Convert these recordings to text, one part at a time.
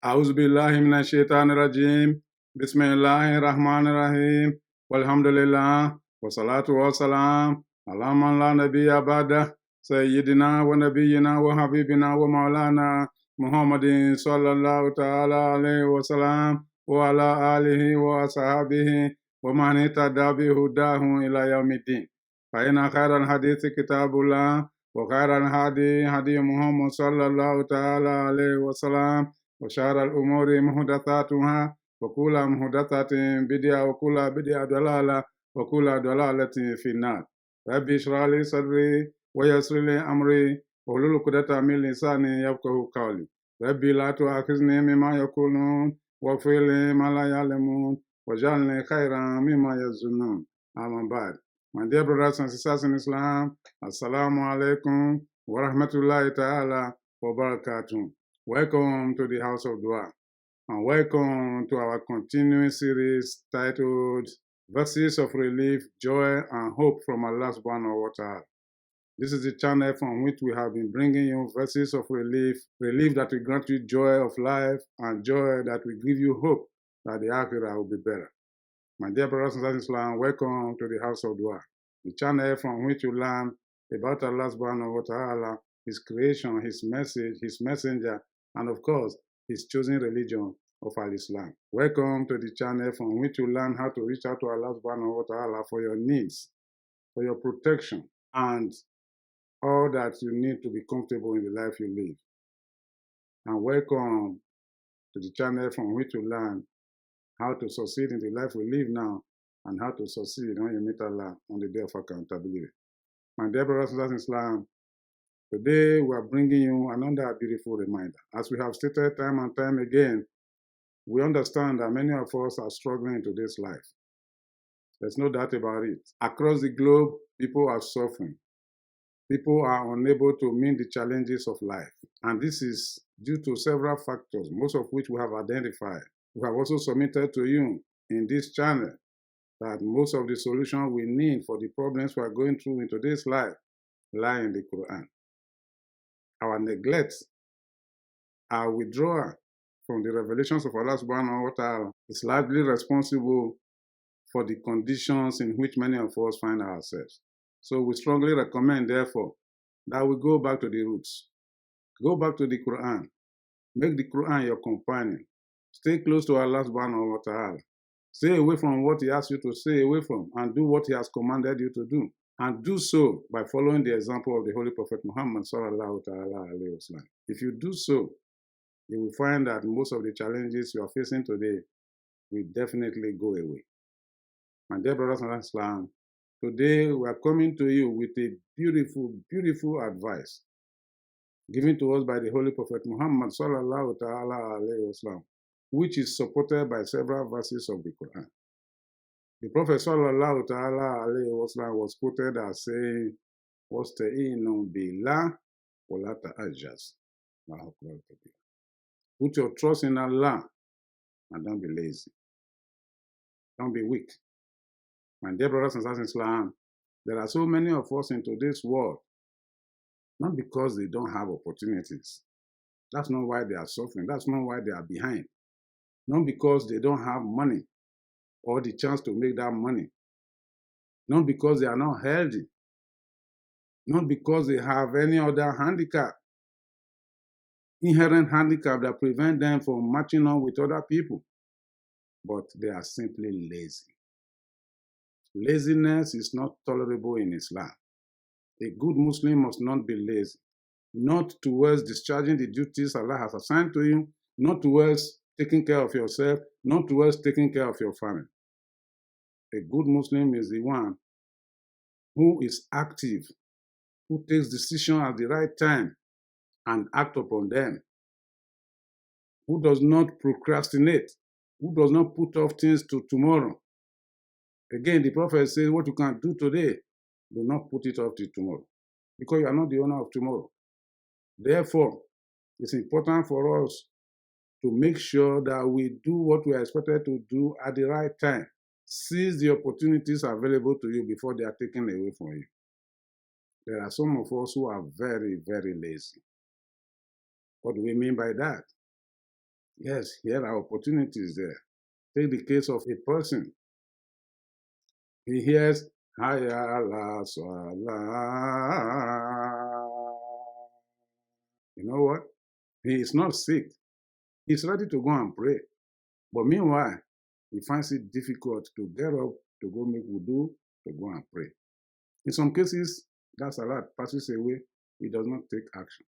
أعوذ بالله من الشيطان الرجيم بسم الله الرحمن الرحيم والحمد لله والصلاة والسلام على من لا نبي بعده سيدنا ونبينا وحبيبنا ومولانا محمد صلى الله تعالى عليه وسلم وعلى آله وأصحابه ومن اهتدى بهداه إلى يوم الدين فإن خير الحديث كتاب الله وخير الهدي هدي محمد صلى الله تعالى عليه وسلم وشر الأمور محدثاتها وكل محدثة بدعة وكل بدعة ضلالة وكل ضلالة في النار ربي اشرح لي صدري ويسر لي أمري واحلل عقدة من لساني يفقهوا قولي ربي لا تؤاخذني مما يقولون واغفر لي ما لا يعلمون واجعلني خيرا مما يظنون أما بعد. My dear brothers and sisters in Islam, Assalamu alaikum wa rahmatullahi ta'ala wa barakatuh. Welcome to the House of Dua, and welcome to our continuing series titled Verses of Relief, Joy, and Hope from Allah subhanahu wa ta'ala. This is the channel from which we have been bringing you verses of relief that will grant you joy of life, and joy that will give you hope that the Akhirah will be better. My dear brothers and sisters in Islam, welcome to the House of Dua, the channel from which you learn about Allah subhanahu wa ta'ala, His creation, His message, His messenger, and of course, His chosen religion of Al-Islam. Welcome to the channel from which you learn how to reach out to Allah subhanahu wa ta'ala for your needs, for your protection, and all that you need to be comfortable in the life you live. And welcome to the channel from which you learn how to succeed in the life we live now, and how to succeed when you meet Allah on the day of accountability. My dear brothers and sisters in Islam, today we are bringing you another beautiful reminder. As we have stated time and time again, we understand that many of us are struggling in today's life. There's no doubt about it. Across the globe, people are suffering. People are unable to meet the challenges of life. And this is due to several factors, most of which we have identified. We have also submitted to you in this channel that most of the solutions we need for the problems we are going through in today's life lie in the Quran. Our neglect, our withdrawal from the revelations of Allah subhanahu wa ta'ala is largely responsible for the conditions in which many of us find ourselves. So we strongly recommend, therefore, that we go back to the roots. Go back to the Quran. Make the Quran your companion. Stay close to Allah subhanahu wa ta'ala. Stay away from what He asks you to stay away from, and do what He has commanded you to do. And do so by following the example of the Holy Prophet Muhammad sallallahu ta'ala alayhi wa sallam. If you do so, you will find that most of the challenges you are facing today will definitely go away. My dear brothers and sisters in Islam, today we are coming to you with a beautiful, beautiful advice given to us by the Holy Prophet Muhammad sallallahu ta'ala alayhi wa sallam, which is supported by several verses of the Quran. The Prophet sallallahu ta'ala alayhi wa sallam was quoted as saying, "Wasta'inu billah wa la ta'ajjaz." Put your trust in Allah and don't be lazy. Don't be weak. My dear brothers and sisters in Islam, there are so many of us in today's world, not because they don't have opportunities. That's not why they are suffering. That's not why they are behind. Not because they don't have money or the chance to make that money. Not because they are not healthy. Not because they have any other handicap, inherent handicap that prevent them from matching up with other people. But they are simply lazy. Laziness is not tolerable in Islam. A good Muslim must not be lazy. Not towards discharging the duties Allah has assigned to you, not towards taking care of yourself, not towards taking care of your family. A good Muslim is the one who is active, who takes decisions at the right time and act upon them, who does not procrastinate, who does not put off things to tomorrow. Again, the Prophet says, what you can do today, do not put it off till tomorrow, because you are not the owner of tomorrow. Therefore, it's important for us to make sure that we do what we are expected to do at the right time. Seize the opportunities available to you before they are taken away from you. There are some of us who are very, very lazy. What do we mean by that? Yes, here are opportunities there. Take the case of a person. He hears, Hayya ala salah. You know what? He is not sick. He's ready to go and pray. But meanwhile, he finds it difficult to get up to go make wudu, to go and pray. In some cases, that salah passes away. He does not take action.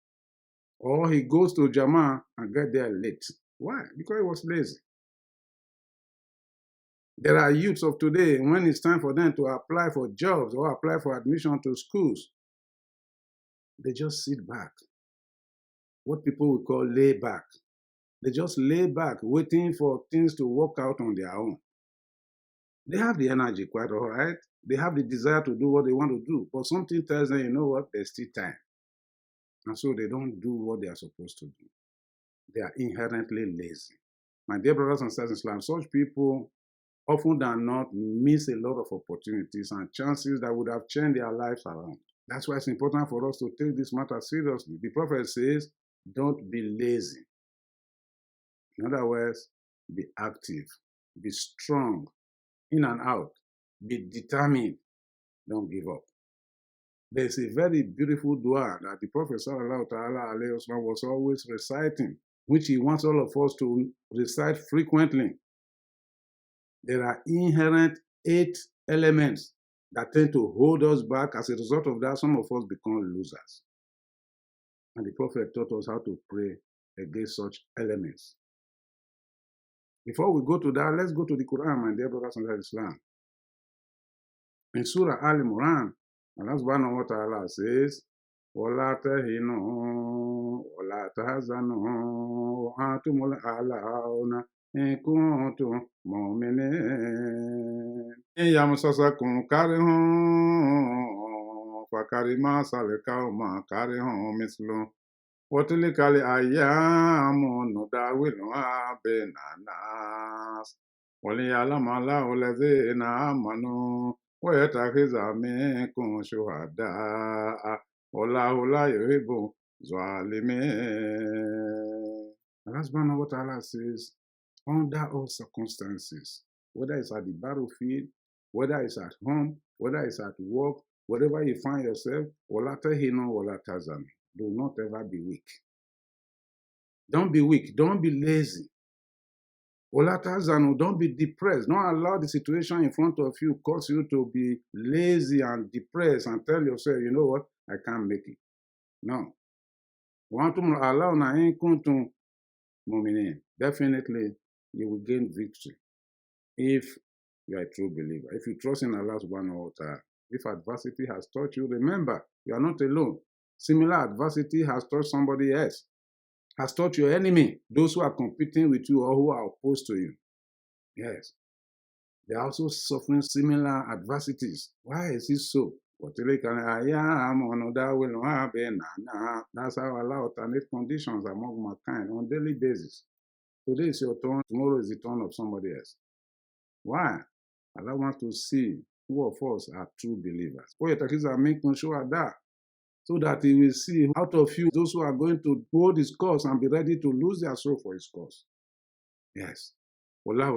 Or he goes to Jama and get there late. Why? Because he was lazy. There are youths of today, when it's time for them to apply for jobs or apply for admission to schools, they just sit back. What people would call lay back. They just lay back, waiting for things to work out on their own. They have the energy, quite all right. They have the desire to do what they want to do. But something tells them, you know what, there's still time. And so they don't do what they are supposed to do. They are inherently lazy. My dear brothers and sisters in Islam, such people often than not miss a lot of opportunities and chances that would have changed their lives around. That's why it's important for us to take this matter seriously. The Prophet says, don't be lazy. In other words, be active, be strong, in and out, be determined, don't give up. There's a very beautiful dua that the Prophet was always reciting, which he wants all of us to recite frequently. There are inherent 8 elements that tend to hold us back. As a result of that, some of us become losers. And the Prophet taught us how to pray against such elements. Before we go to that, let's go to the Quran, my dear brothers and sisters in Islam. In Surah Al-Imran, Allah subhanahu wa ta'ala says, وَلَا تَهِنُوا وَلَا تَحْزَنُوا وَأَنْتُمُ الْأَعْلَوْنَ إِن كُنتُم مُّؤْمِنِينَ إِن يَمْسَسْكُمْ كَرْحٌ فَكَرِمَا سَلِكَوْمَ كَرْحٌ مِثْلُهُ وَتِلْكَ الْأَيَّامُ نُدَاوِلُهَا بَيْنَ النَّاسِ وَلِيَعْلَمَ اللَّهُ الَّذِينَ آمَنُوا وَيَتَّخِذَ مِنكُمْ شُهَدَاءَ وَاللَّهُ لَا يُحِبُّ الظَّالِمِينَ. Allah subhanahu wa ta'ala says, under all circumstances, whether it's at the battlefield, whether it's at home, whether it's at work, wherever you find yourself, وَلَا تَهِنُوا وَلَا تَحْزَنُوا. Do not ever be weak. Don't be weak. Don't be lazy. وَلَا تَحْزَنُوا. Don't be depressed. Don't allow the situation in front of you cause you to be lazy and depressed and tell yourself, you know what, I can't make it. No. وَأَنْتُمُ الْأَعْلَوْنَ إِن كُنتُم مُّؤْمِنِينَ. Definitely, you will gain victory if you are a true believer. If you trust in Allah subhanahu wa ta'ala. If adversity has touched you, remember, you are not alone. Similar adversity has touched somebody else, has touched your enemy, those who are competing with you or who are opposed to you. Yes. They are also suffering similar adversities. Why is it so? That's how Allah alternate conditions among mankind on a daily basis. Today is your turn, tomorrow is the turn of somebody else. Why? Allah wants to see who of us are true believers. So that he will see out of you those who are going to hold his cause and be ready to lose their soul for his cause. Yes. Allah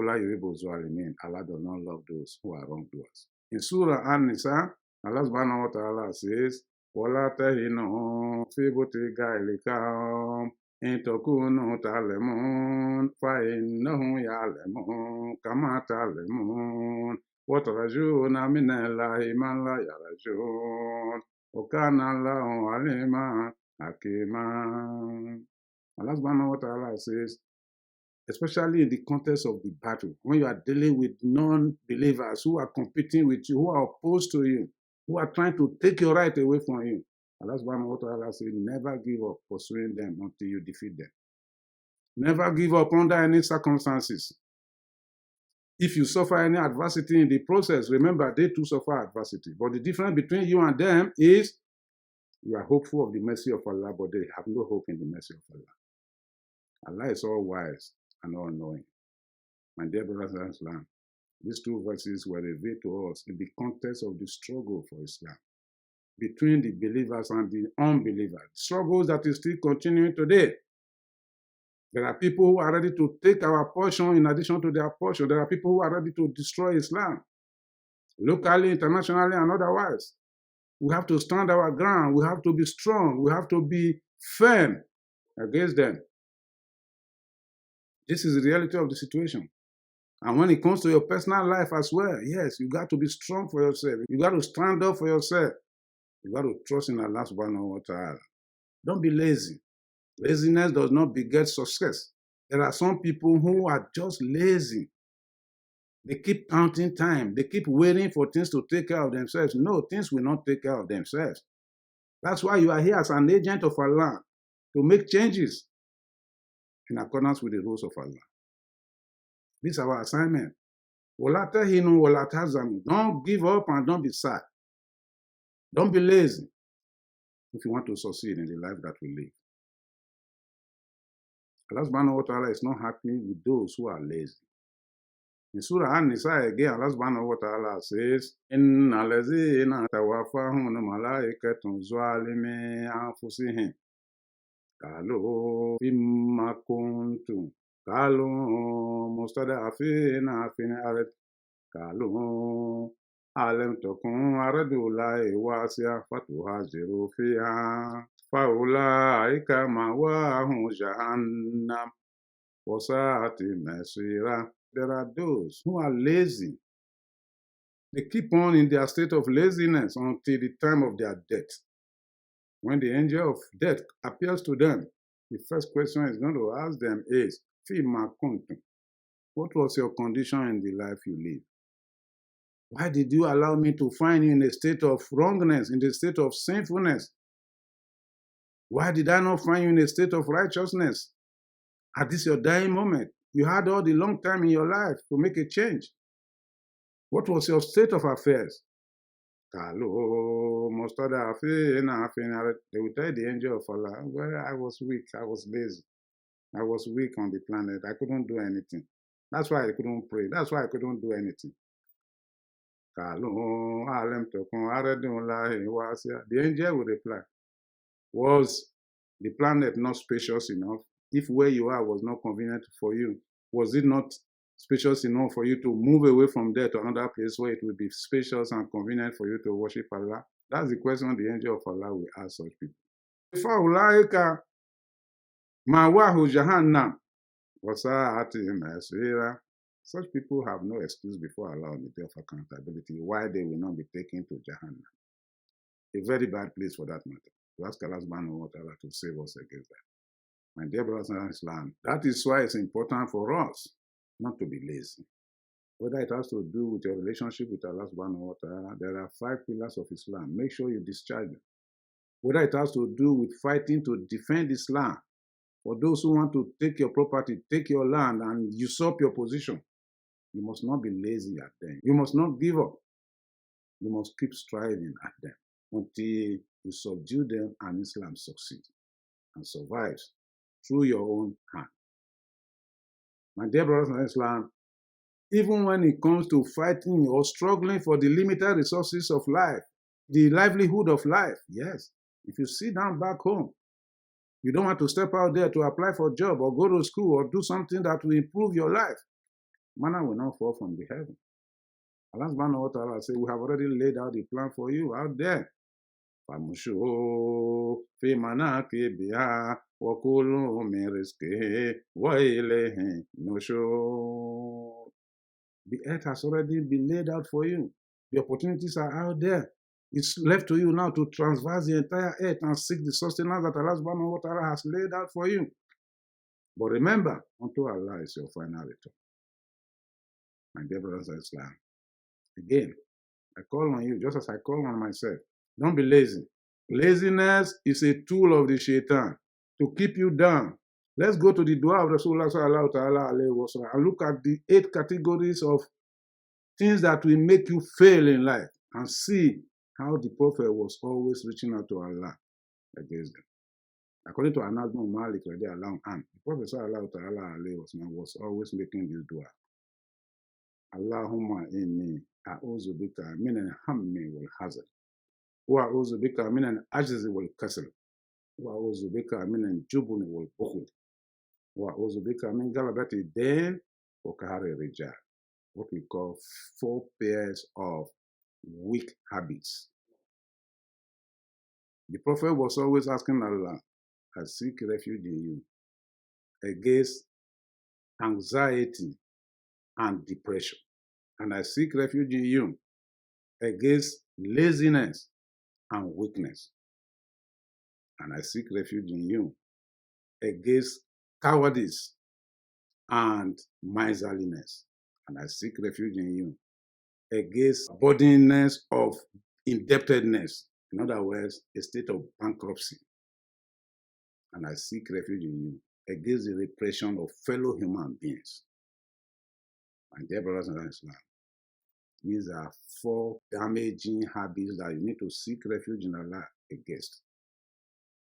does not love those who are wrongdoers. In Surah An-Nisa, Allah subhanahu wa ta'ala says, وَلَا تَهِنُوا فِي ابْتِغَاءِ الْقَوْمِ إِن تَكُونُوا تَعْلَمُونَ فَإِنَّهُمْ يَعْلَمُونَ كَمَا تَعْلَمُونَ وَتَرْجُونَ مِنَ اللَّهِ مَا لَا يَرْجُونَ وَكَانَ اللَّهُ عَلِيمًا حَكِيمًا. Allah subhanahu wa ta'ala says, especially in the context of the battle, when you are dealing with non-believers who are competing with you, who are opposed to you, who are trying to take your right away from you, Allah subhanahu wa ta'ala says, never give up pursuing them until you defeat them. Never give up under any circumstances. If you suffer any adversity in the process, remember they too suffer adversity. But the difference between you and them is you are hopeful of the mercy of Allah, but they have no hope in the mercy of Allah. Allah is all wise and all knowing. My dear brothers and Islam, these 2 verses were revealed to us in the context of the struggle for Islam between the believers and the unbelievers. Struggles that is still continuing today. There are people who are ready to take our portion in addition to their portion. There are people who are ready to destroy Islam, locally, internationally, and otherwise. We have to stand our ground. We have to be strong. We have to be firm against them. This is the reality of the situation. And when it comes to your personal life as well, yes, you got to be strong for yourself. You got to stand up for yourself. You got to trust in Allah subhanahu wa ta'ala. Don't be lazy. Laziness does not beget success. There are some people who are just lazy. They keep counting time. They keep waiting for things to take care of themselves. No, things will not take care of themselves. That's why you are here as an agent of Allah, to make changes in accordance with the rules of Allah. This is our assignment. Don't give up and don't be sad. Don't be lazy if you want to succeed in the life that we live. Allah subhanahu wa ta'ala is not happy with those who are lazy. In Surah An-Nisa again, Allah subhanahu wa ta'ala says, Inna lazina tawaffahum malaikatun zalimi anfusihim. Qalu fimma kuntum. Qalu mustada'afina fil ard. Qalu alam takun ardullahi wasi'a fatuhajiru fiha. Faulaika ma'wahum jahannam. Wasa'ati masira. There are those who are lazy. They keep on in their state of laziness until the time of their death. When the angel of death appears to them, the first question he's going to ask them is, Fima kuntum. What was your condition in the life you lived? Why did you allow me to find you in a state of wrongness, in a state of sinfulness? Why did I not find you in a state of righteousness? At this your dying moment, you had all the long time in your life to make a change. What was your state of affairs? They will tell the angel of Allah, well, I was weak, I was lazy. I was weak on the planet. I couldn't do anything. That's why I couldn't pray. That's why I couldn't do anything. The angel will reply, was the planet not spacious enough? If where you are was not convenient for you, was it not spacious enough for you to move away from there to another place where it will be spacious and convenient for you to worship Allah? That's the question the angel of Allah will ask such people. Such people have no excuse before Allah on the day of accountability why they will not be taken to Jahannam. A very bad place for that matter. To ask Allah subhanahu wa ta'ala to save us against that. My dear brothers and Islam, that is why it's important for us not to be lazy. Whether it has to do with your relationship with Allah subhanahu wa ta'ala, there are 5 pillars of Islam. Make sure you discharge them. Whether it has to do with fighting to defend Islam, for those who want to take your property, take your land, and usurp your position, you must not be lazy at them. You must not give up. You must keep striving at them until you subdue them and Islam succeeds and survives through your own hand. My dear brothers and Islam, even when it comes to fighting or struggling for the limited resources of life, the livelihood of life, yes, if you sit down back home, you don't want to step out there to apply for a job or go to school or do something that will improve your life, manna will not fall from the heaven. Allah subhanahu wa ta'ala says, we have already laid out the plan for you out there. The earth has already been laid out for you. The opportunities are out there. It's left to you now to transverse the entire earth and seek the sustenance that Allah subhanahu wa ta'ala has laid out for you. But remember, unto Allah is your final return. My dear brothers and Islam, again, I call on you just as I call on myself. Don't be lazy. Laziness is a tool of the shaitan to keep you down. Let's go to the dua of Rasulullah sallallahu alayhi wa sallam and look at the 8 categories of things that will make you fail in life and see how the Prophet was always reaching out to Allah against them. According to Anas bin Malik, the Prophet sallallahu alayhi wa sallam was always making this dua. Allahumma inni a'udhu bika min al-hammi wal-hazard. وأعوذ بك من العجز والكسل وأعوذ بك من الجبن والبخل وأعوذ بك من غلبة الدين وقهر الرجال. What we call 4 pairs of weak habits. The Prophet was always asking Allah, I seek refuge in you against anxiety and depression. And I seek refuge in you against laziness and weakness. And I seek refuge in you against cowardice and miserliness. And I seek refuge in you against burdenness of indebtedness. In other words, a state of bankruptcy. And I seek refuge in you against the repression of fellow human beings. My dear brothers and sisters, these are 4 damaging habits that you need to seek refuge in Allah against.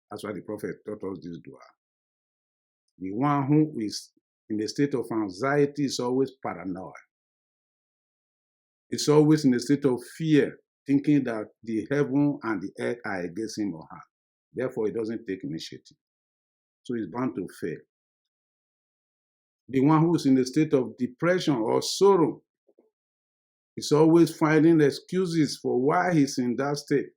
That's why the Prophet taught us this dua. The one who is in a state of anxiety is always paranoid. It's always in a state of fear, thinking that the heaven and the earth are against him or her. Therefore, he doesn't take initiative. So he's bound to fail. The one who is in a state of depression or sorrow is always finding excuses for why he's in that state.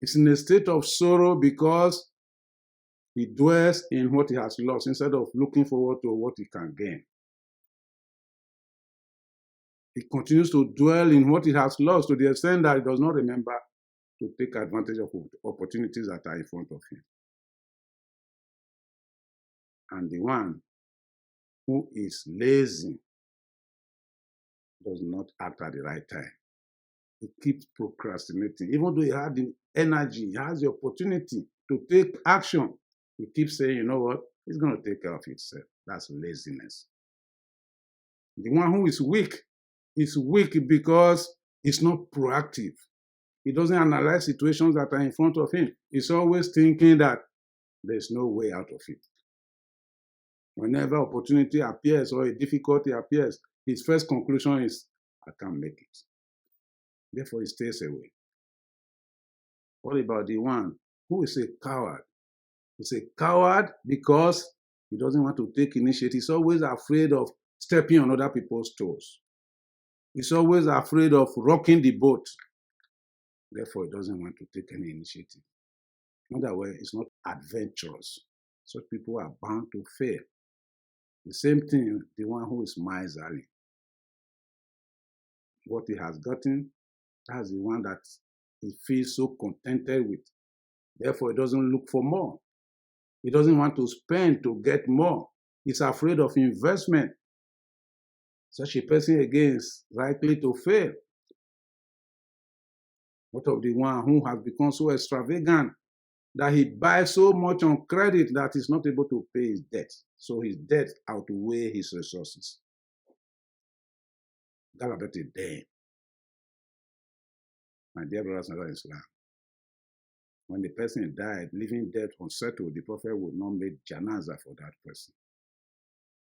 He's in a state of sorrow because he dwells in what he has lost instead of looking forward to what he can gain. He continues to dwell in what he has lost to the extent that he does not remember to take advantage of opportunities that are in front of him. And the one who is lazy does not act at the right time. He keeps procrastinating. Even though he had the energy, he has the opportunity to take action, he keeps saying, you know what, it's going to take care of itself. That's laziness. The one who is weak because he's not proactive. He doesn't analyze situations that are in front of him. He's always thinking that there's no way out of it. Whenever opportunity appears or a difficulty appears, his first conclusion is, I can't make it. Therefore, he stays away. What about the one who is a coward? He's a coward because he doesn't want to take initiative. He's always afraid of stepping on other people's toes. He's always afraid of rocking the boat. Therefore, he doesn't want to take any initiative. In other words, it's not adventurous. Such people are bound to fail. The same thing, the one who is miserly. What he has gotten, that's the one that he feels so contented with. Therefore, he doesn't look for more. He doesn't want to spend to get more. He's afraid of investment. Such a person, again, is likely to fail. What of the one who has become so extravagant that he buys so much on credit that he's not able to pay his debt? So his debt outweighs his resources. Galabati day. My dear brothers and sisters in Islam, when the person died, leaving debt unsettled, the Prophet would not make janaza for that person.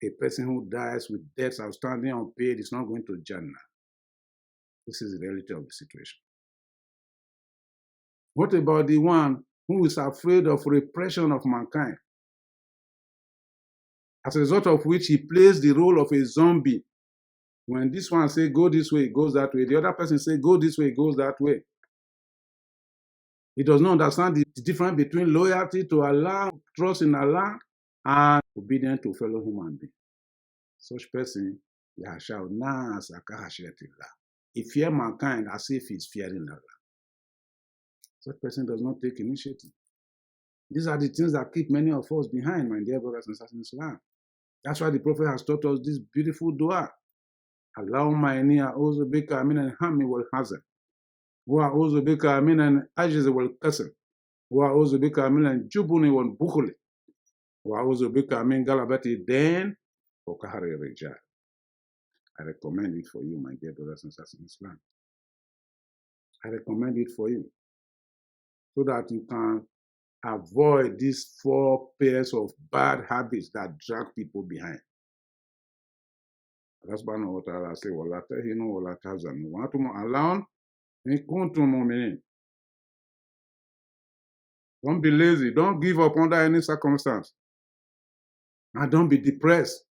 A person who dies with debts outstanding unpaid is not going to Jannah. This is the reality of the situation. What about the one who is afraid of repression of mankind? As a result of which he plays the role of a zombie. When this one says, go this way, it goes that way. The other person says, go this way, it goes that way. He does not understand the difference between loyalty to Allah, trust in Allah, and obedience to fellow human beings. Such person, he fears mankind as if he's fearing Allah. Such person does not take initiative. These are the things that keep many of us behind, my dear brothers and sisters in Islam. That's why the Prophet has taught us this beautiful dua. Allahumma inni a'udhu bika min al-hammi wal-hazan. Wa a'udhu bika min al-ajzi wal-kasal. Wa a'udhu bika min al-jubni wal-bukhli. Wa a'udhu bika min galabati dain wa qahri rijal. I recommend it for you, my dear brothers and sisters in Islam. I recommend it for you so that you can avoid these 4 pairs of bad habits that drag people behind. Allah subhanahu wa ta'ala says, وَلَا تَهِنُوا وَلَا تَحْزَنُوا وَأَنْتُمُ الْأَعْلَوْنَ إِن كُنتُم مُؤْمِنِينَ. Don't be lazy. Don't give up under any circumstance. And don't be depressed.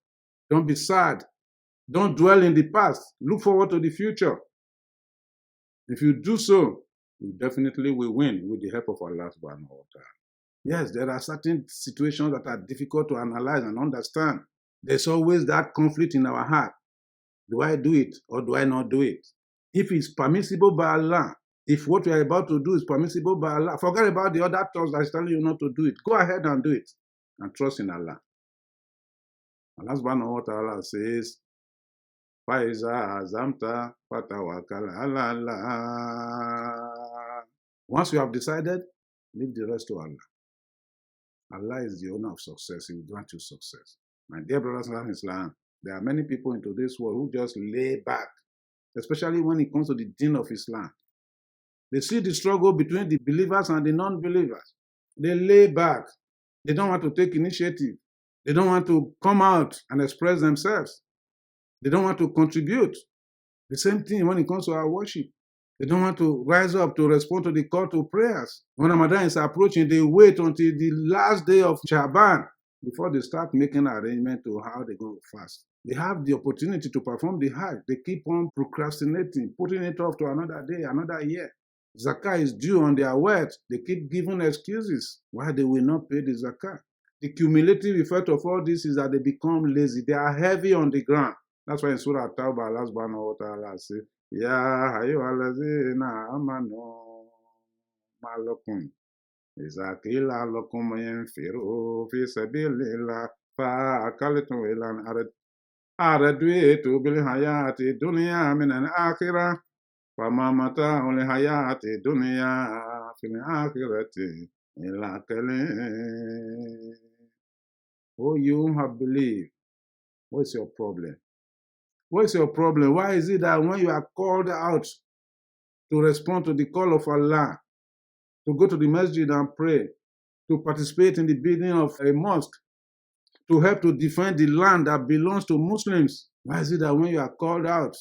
Don't be sad. Don't dwell in the past. Look forward to the future. If you do so, you definitely will win with the help of Allah subhanahu wa ta'ala. Yes, there are certain situations that are difficult to analyze and understand. There's always that conflict in our heart. Do I do it or do I not do it? If it's permissible by Allah, if what we are about to do is permissible by Allah, forget about the other thoughts that is telling you not to do it. Go ahead and do it and trust in Allah. Allah subhanahu wa ta'ala says, Faiza azamta fatawakal ala Allah. Once you have decided, leave the rest to Allah. Allah is the owner of success. He will grant you success. My dear brothers and sisters in Islam, there are many people in today's world who just lay back, especially when it comes to the deen of Islam. They see the struggle between the believers and the non-believers. They lay back. They don't want to take initiative. They don't want to come out and express themselves. They don't want to contribute. The same thing when it comes to our worship. They don't want to rise up to respond to the call to prayers. When Ramadan is approaching, they wait until the last day of Shaban before they start making arrangements to how they're going to fast. They have the opportunity to perform the Hajj. They keep on procrastinating, putting it off to another day, another year. Zakah is due on their wealth. They keep giving excuses why they will not pay the Zakah. The cumulative effect of all this is that they become lazy. They are heavy on the ground. That's why in Surah Tawbah, Allah subhanahu wa ta'ala says, Ya ayyuhallazina amanu ma lakum iza qila lakum yanfiru fi sabilillah fa akaltum ila araditu bil hayati dunya min al-akhirah fama mata'ul hayati dunya fil akhirati illa qalil. Oh, you have believed. What's your problem? What's your problem? Why is it that when you are called out to respond to the call of Allah, to go to the masjid and pray, to participate in the building of a mosque, to help to defend the land that belongs to Muslims, why is it that when you are called out,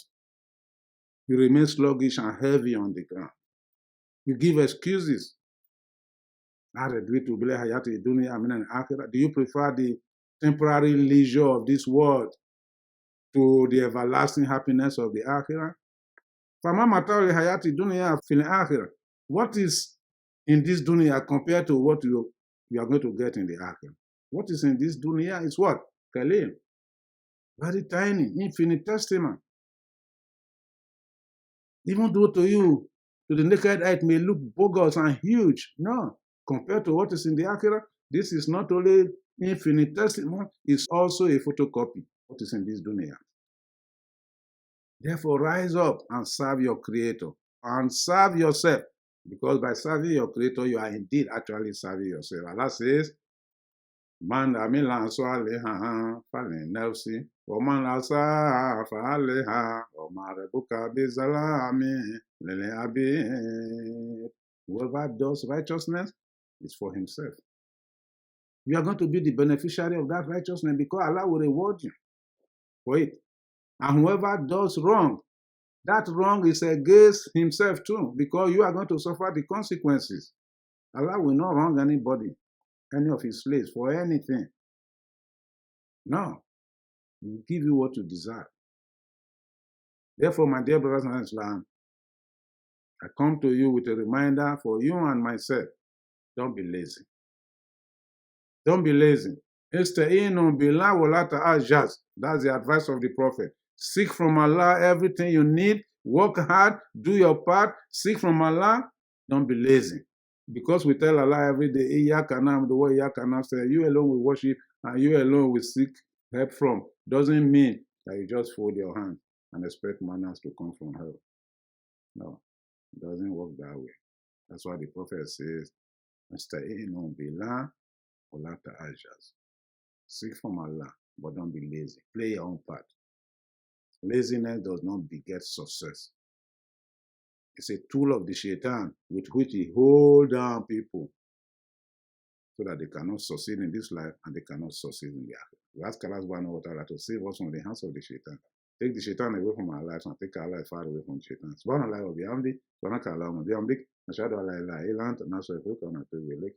you remain sluggish and heavy on the ground? You give excuses. Do you prefer the temporary leisure of this world to the everlasting happiness of the Akhirah? What is in this dunya compared to what you are going to get in the Akhirah? What is in this dunya is what? Kalil. Very tiny, infinitesimal. Even though to you, to the naked eye, it may look bogus and huge. No. Compared to what is in the Akhirah, this is not only infinitesimal, it's also a photocopy of what is in this dunya. Therefore, rise up and serve your Creator and serve yourself, because by serving your Creator, you are indeed actually serving yourself. Allah says, Man amila salihan falinafsi wa man asa fa'aleha wa ma rabbuka bizalami lil abid. Whoever does righteousness is for himself. You are going to be the beneficiary of that righteousness because Allah will reward you for it. And whoever does wrong, that wrong is against himself too, because you are going to suffer the consequences. Allah will not wrong anybody, any of his slaves, for anything. No. He will give you what you deserve. Therefore, my dear brothers and sisters, I come to you with a reminder for you and myself. Don't be lazy. Don't be lazy. Ista'inu billah wa la ta'ajaz. That's the advice of the Prophet. Seek from Allah everything you need. Work hard. Do your part. Seek from Allah. Don't be lazy. Because we tell Allah every day, Iyaka na'budu wa iyaka nasta'in, you alone will worship and you alone will seek help from. Doesn't mean that you just fold your hands and expect manners to come from heaven. No, it doesn't work that way. That's why the Prophet says, Ista'inu billah wa la ta'ajaz. Seek from Allah, but don't be lazy. Play your own part. Laziness does not beget success. It's a tool of the shaitan with which he holds down people so that they cannot succeed in this life and they cannot succeed in the afterlife. We ask Allah subhanahu wa ta'ala to save us from the hands of the shaitan. Take the shaitan away from our lives and take our life far away from shaitan. Subhanallah wa bihamdi, subhanaka Allahumma bihamdik, nashhadu an la ilaha illa anta, nastaghfiruka wa natubu ilayk.